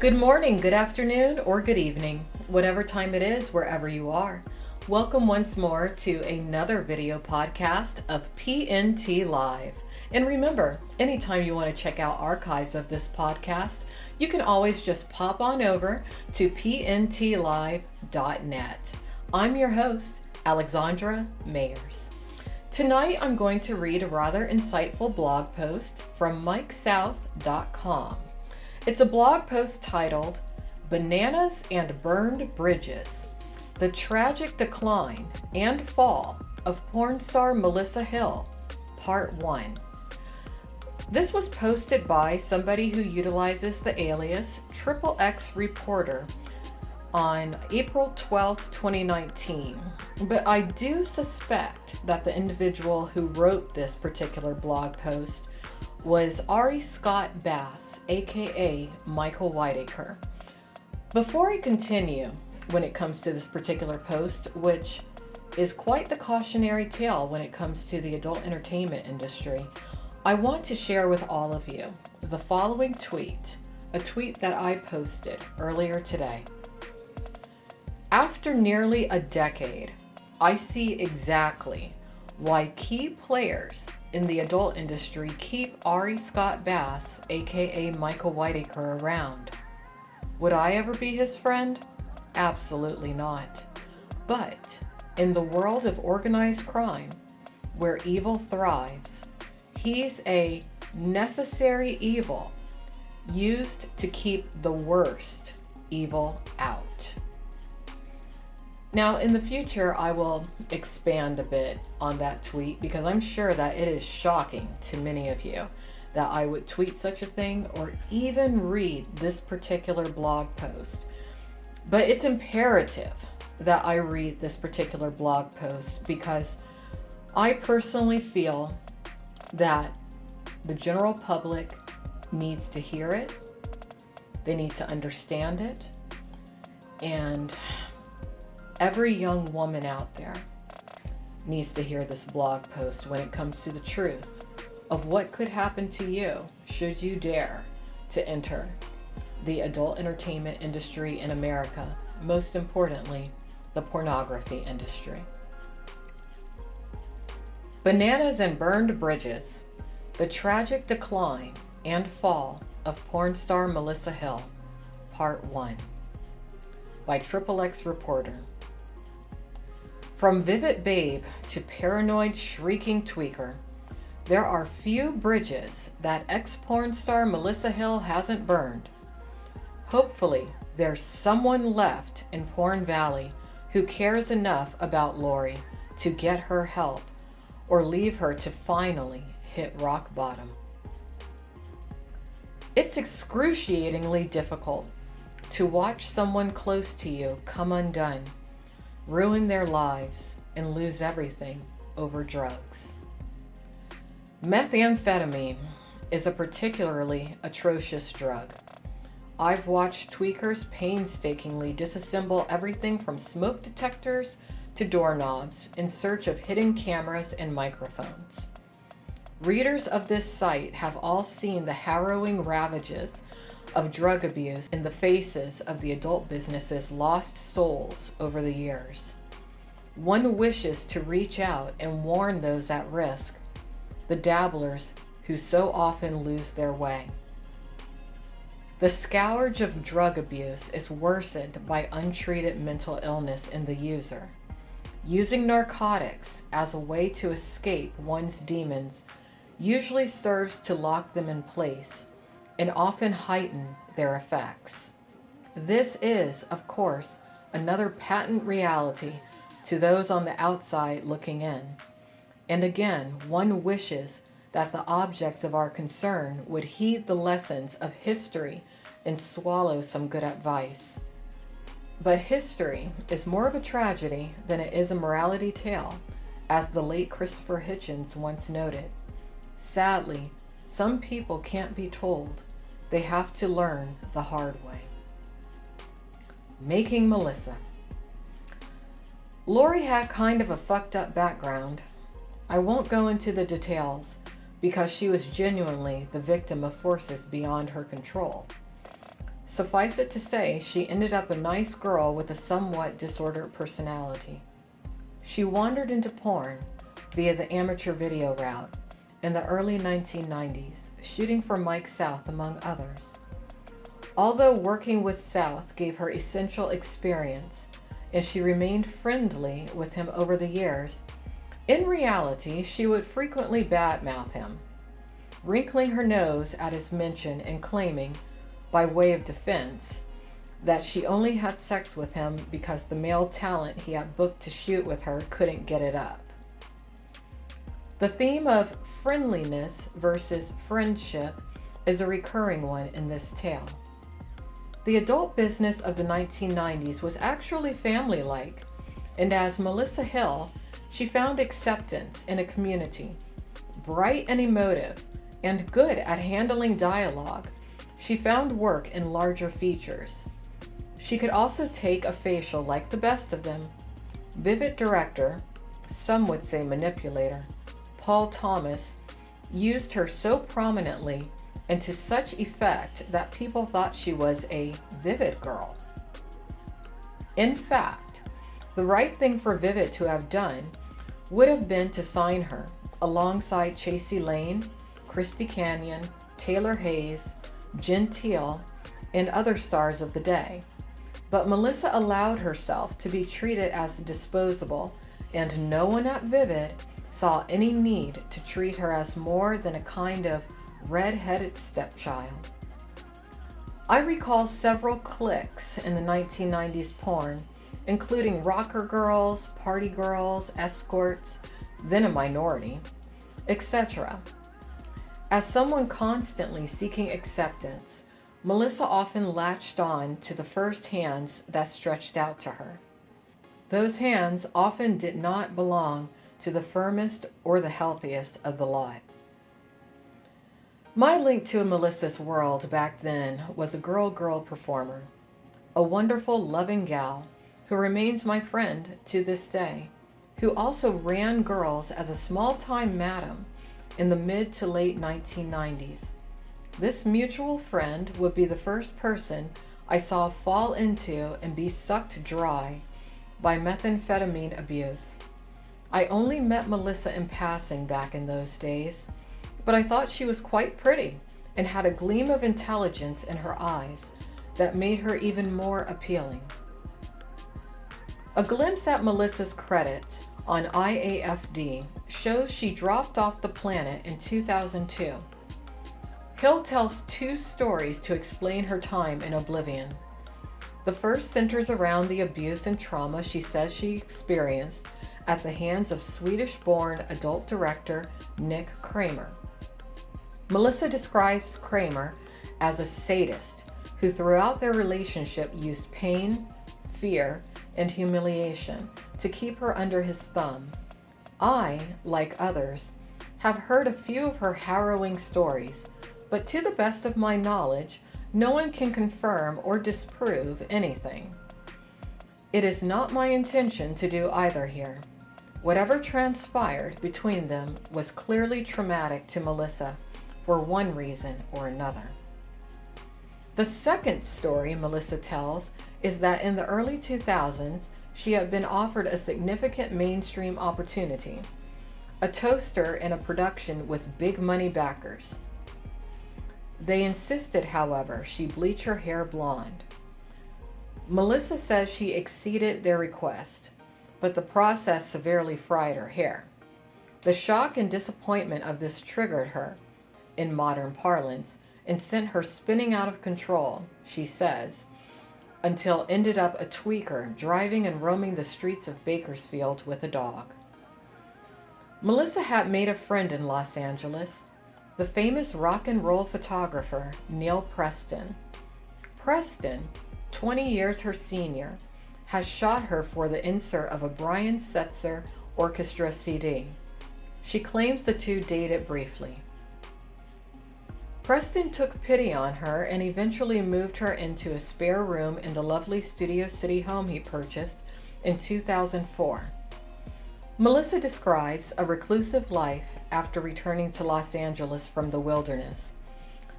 Good morning, good afternoon, or good evening, whatever time it is, wherever you are. Welcome once more to another video podcast of PNTLIVE. And remember, anytime you want to check out archives of this podcast, you can always just pop on over to PNTLIVE.net. I'm your host, Alexandra Mayers. Tonight, I'm going to read a rather insightful blog post from MikeSouth.com. It's a blog post titled, Bananas and Burned Bridges, The Tragic Decline and Fall of Porn Star Melissa Hill, Part 1. This was posted by somebody who utilizes the alias XXX Reporter on April 12th, 2019. But I do suspect that the individual who wrote this particular blog post was Ari Scott Bass, aka Michael Whitaker. Before I continue, when it comes to this particular post, which is quite the cautionary tale when it comes to the adult entertainment industry, I want to share with all of you the following tweet, a tweet that I posted earlier today. After nearly a decade, I see exactly why key players in the adult industry keep Ari Scott Bass, aka Michael Whitaker, around. Would I ever be his friend? Absolutely not. But in the world of organized crime, where evil thrives, he's a necessary evil used to keep the worst evil out. Now, in the future, I will expand a bit on that tweet because I'm sure that it is shocking to many of you that I would tweet such a thing or even read this particular blog post. But it's imperative that I read this particular blog post because I personally feel that the general public needs to hear it, they need to understand it, and every young woman out there needs to hear this blog post when it comes to the truth of what could happen to you should you dare to enter the adult entertainment industry in America, most importantly, the pornography industry. Bananas and Burned Bridges, The Tragic Decline and Fall of Porn Star Melissa Hill, Part 1, by XXX Reporter. From vivid babe to paranoid shrieking tweaker, there are few bridges that ex-porn star Melissa Hill hasn't burned. Hopefully, there's someone left in Porn Valley who cares enough about Lori to get her help or leave her to finally hit rock bottom. It's excruciatingly difficult to watch someone close to you come undone, ruin their lives, and lose everything over drugs. Methamphetamine is a particularly atrocious drug. I've watched tweakers painstakingly disassemble everything from smoke detectors to doorknobs in search of hidden cameras and microphones. Readers of this site have all seen the harrowing ravages of drug abuse in the faces of the adult business's lost souls over the years. One wishes to reach out and warn those at risk, the dabblers who so often lose their way. The scourge of drug abuse is worsened by untreated mental illness in the user. Using narcotics as a way to escape one's demons usually serves to lock them in place and often heighten their effects. This is, of course, another patent reality to those on the outside looking in. And again, one wishes that the objects of our concern would heed the lessons of history and swallow some good advice. But history is more of a tragedy than it is a morality tale, as the late Christopher Hitchens once noted. Sadly, some people can't be told. They have to learn the hard way. Making Melissa. Lori had kind of a fucked up background. I won't go into the details because she was genuinely the victim of forces beyond her control. Suffice it to say, she ended up a nice girl with a somewhat disordered personality. She wandered into porn via the amateur video route in the early 1990s, shooting for Mike South, among others. Although working with South gave her essential experience, and she remained friendly with him over the years, in reality, she would frequently badmouth him, wrinkling her nose at his mention and claiming, by way of defense, that she only had sex with him because the male talent he had booked to shoot with her couldn't get it up. The theme of friendliness versus friendship is a recurring one in this tale. The adult business of the 1990s was actually family-like, and as Melissa Hill, she found acceptance in a community, bright and emotive, and good at handling dialogue. She found work in larger features. She could also take a facial like the best of them. Vivid director, some would say manipulator, Paul Thomas, used her so prominently and to such effect that people thought she was a Vivid girl. In fact, the right thing for Vivid to have done would have been to sign her alongside Chasey Lane, Christy Canyon, Taylor Hayes, Gentile, and other stars of the day. But Melissa allowed herself to be treated as disposable, and no one at Vivid saw any need to treat her as more than a kind of red-headed stepchild. I recall several cliques in the 1990s porn, including rocker girls, party girls, escorts, then a minority, etc. As someone constantly seeking acceptance, Melissa often latched on to the first hands that stretched out to her. Those hands often did not belong to the firmest or the healthiest of the lot. My link to Melissa's world back then was a girl performer, a wonderful, loving gal who remains my friend to this day, who also ran girls as a small-time madam in the mid to late 1990s. This mutual friend would be the first person I saw fall into and be sucked dry by methamphetamine abuse. I only met Melissa in passing back in those days, but I thought she was quite pretty and had a gleam of intelligence in her eyes that made her even more appealing. A glimpse at Melissa's credits on IAFD shows she dropped off the planet in 2002. Hill tells two stories to explain her time in oblivion. The first centers around the abuse and trauma she says she experienced at the hands of Swedish-born adult director Nick Kramer. Melissa describes Kramer as a sadist who throughout their relationship used pain, fear, and humiliation to keep her under his thumb. I, like others, have heard a few of her harrowing stories, but to the best of my knowledge, no one can confirm or disprove anything. It is not my intention to do either here. Whatever transpired between them was clearly traumatic to Melissa for one reason or another. The second story Melissa tells is that in the early 2000s, she had been offered a significant mainstream opportunity, a toaster in a production with big money backers. They insisted, however, she bleach her hair blonde. Melissa says she exceeded their request, but the process severely fried her hair. The shock and disappointment of this triggered her, in modern parlance, and sent her spinning out of control, she says, until ended up a tweaker driving and roaming the streets of Bakersfield with a dog. Melissa had made a friend in Los Angeles, the famous rock and roll photographer Neil Preston. Preston, 20 years her senior, has shot her for the insert of a Brian Setzer orchestra CD. She claims the two dated briefly. Preston took pity on her and eventually moved her into a spare room in the lovely Studio City home he purchased in 2004. Melissa describes a reclusive life after returning to Los Angeles from the wilderness.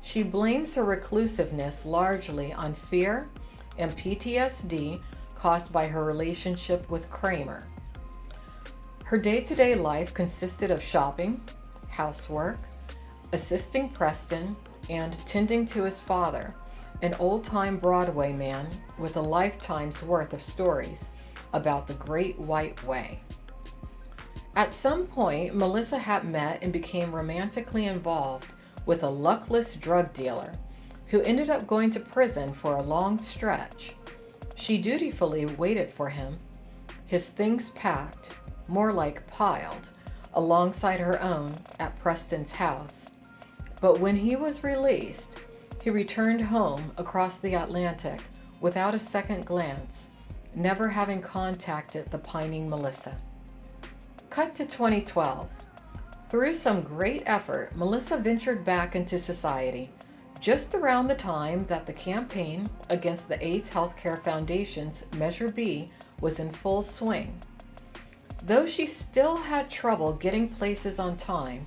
She blames her reclusiveness largely on fear and PTSD caused by her relationship with Kramer. Her day-to-day life consisted of shopping, housework, assisting Preston, and tending to his father, an old-time Broadway man with a lifetime's worth of stories about the Great White Way. At some point, Melissa had met and became romantically involved with a luckless drug dealer who ended up going to prison for a long stretch. She dutifully waited for him, his things packed, more like piled, alongside her own at Preston's house. But when he was released, he returned home across the Atlantic without a second glance, never having contacted the pining Melissa. Cut to 2012. Through some great effort, Melissa ventured back into society, just around the time that the campaign against the AIDS Healthcare Foundation's Measure B was in full swing. Though she still had trouble getting places on time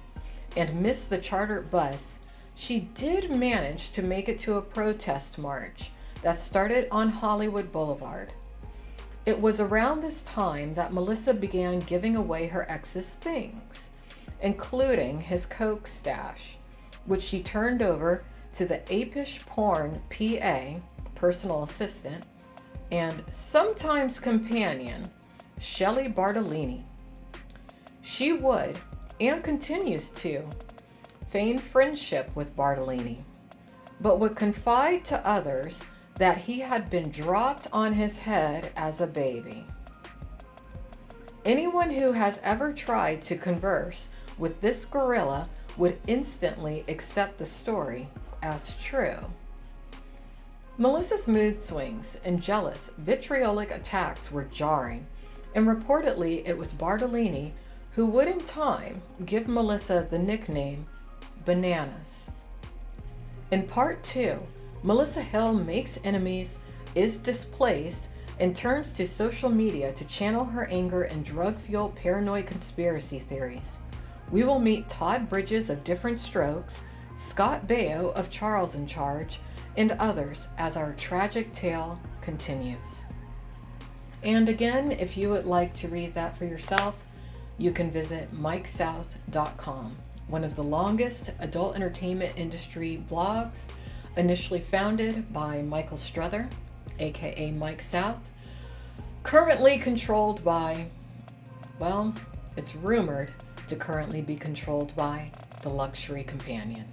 and missed the chartered bus, she did manage to make it to a protest march that started on Hollywood Boulevard. It was around this time that Melissa began giving away her ex's things, including his coke stash, which she turned over to the apish porn PA, personal assistant, and sometimes companion, Shelley Bartolini. She would, and continues to, feign friendship with Bartolini, but would confide to others that he had been dropped on his head as a baby. Anyone who has ever tried to converse with this gorilla would instantly accept the story as true. Melissa's mood swings and jealous, vitriolic attacks were jarring, and reportedly it was Bartolini who would in time give Melissa the nickname Bananas. In part 2, Melissa Hill makes enemies, is displaced, and turns to social media to channel her anger and drug-fueled paranoid conspiracy theories. We will meet Todd Bridges of Different Strokes, Scott Baio of Charles in Charge, and others as our tragic tale continues. And again, if you would like to read that for yourself, you can visit MikeSouth.com, one of the longest adult entertainment industry blogs, initially founded by Michael Struther, aka Mike South, currently controlled by, well, it's rumored to currently be controlled by the Luxury Companion.